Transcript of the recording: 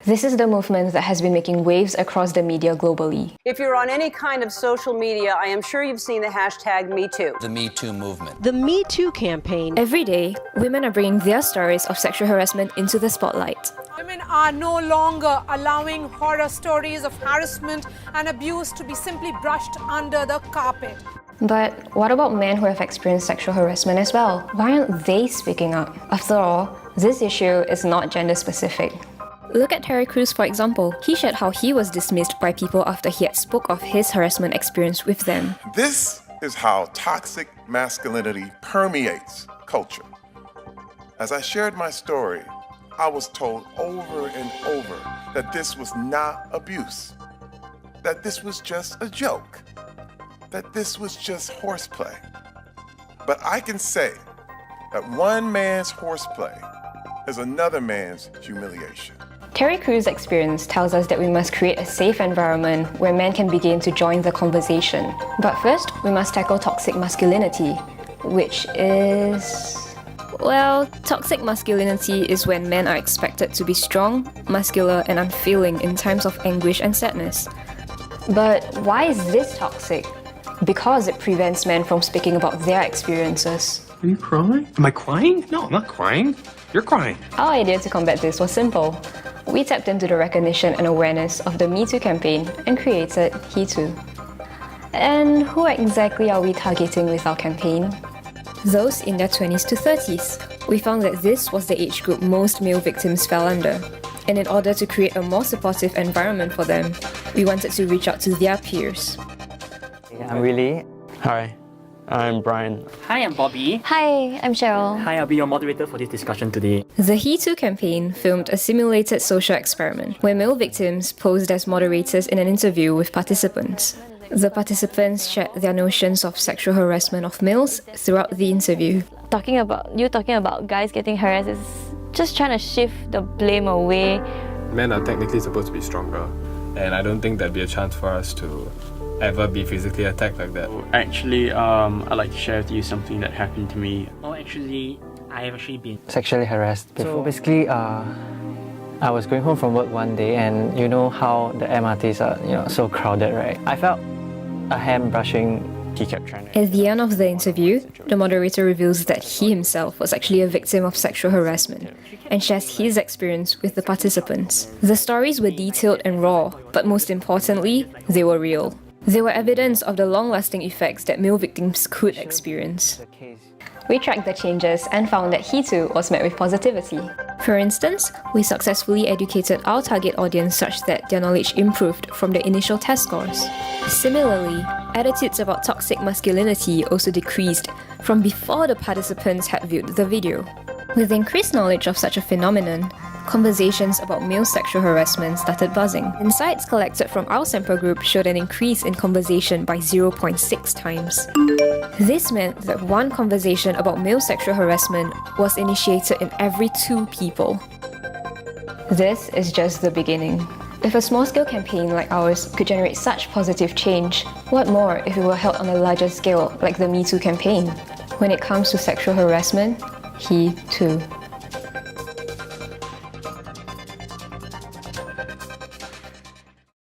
This is the movement that has been making waves across the media globally. If you're on any kind of social media, I am sure you've seen the hashtag MeToo. The MeToo movement. The MeToo campaign. Every day, women are bringing their stories of sexual harassment into the spotlight. Women are no longer allowing horror stories of harassment and abuse to be simply brushed under the carpet. But what about men who have experienced sexual harassment as well? Why aren't they speaking up? After all, this issue is not gender specific. Look at Terry Crews, for example. He shared how he was dismissed by people after he had spoke of his harassment experience with them. This is how toxic masculinity permeates culture. As I shared my story, I was told over and over that this was not abuse, that this was just a joke, that this was just horseplay. But I can say that one man's horseplay is another man's humiliation. Terry Crews' experience tells us that we must create a safe environment where men can begin to join the conversation. But first, we must tackle toxic masculinity, which is... Well, toxic masculinity is when men are expected to be strong, muscular, and unfeeling in times of anguish and sadness. But why is this toxic? Because it prevents men from speaking about their experiences. Are you crying? Am I crying? No, I'm not crying. You're crying. Our idea to combat this was simple. We tapped into the recognition and awareness of the MeToo campaign and created He Too. And who exactly are we targeting with our campaign? Those in their 20s to 30s. We found that this was the age group most male victims fell under. And in order to create a more supportive environment for them, we wanted to reach out to their peers. I'm Willie. Hi, I'm Brian. Hi, I'm Bobby. Hi, I'm Cheryl. Hi, I'll be your moderator for this discussion today. The He Too campaign filmed a simulated social experiment where male victims posed as moderators in an interview with participants. The participants shared their notions of sexual harassment of males throughout the interview. Talking about guys getting harassed is just trying to shift the blame away. Men are technically supposed to be stronger, and I don't think there'd be a chance for us to ever be physically attacked like that. Actually, I'd like to share with you something that happened to me. Oh, actually, I have actually been Sexually harassed before. So basically, I was going home from work one day, and you know how the MRTs are, so crowded, right? I felt a hand brushing. He kept trying to... At the end of the interview, the moderator reveals that he himself was actually a victim of sexual harassment and shares his experience with the participants. The stories were detailed and raw, but most importantly, they were real. They were evidence of the long-lasting effects that male victims could experience. We tracked the changes and found that He Too was met with positivity. For instance, we successfully educated our target audience such that their knowledge improved from the initial test scores. Similarly, attitudes about toxic masculinity also decreased from before the participants had viewed the video. With increased knowledge of such a phenomenon, conversations about male sexual harassment started buzzing. Insights collected from our sample group showed an increase in conversation by 0.6 times. This meant that one conversation about male sexual harassment was initiated in every 2 people. This is just the beginning. If a small-scale campaign like ours could generate such positive change, what more if it were held on a larger scale like the MeToo campaign? When it comes to sexual harassment, He Too.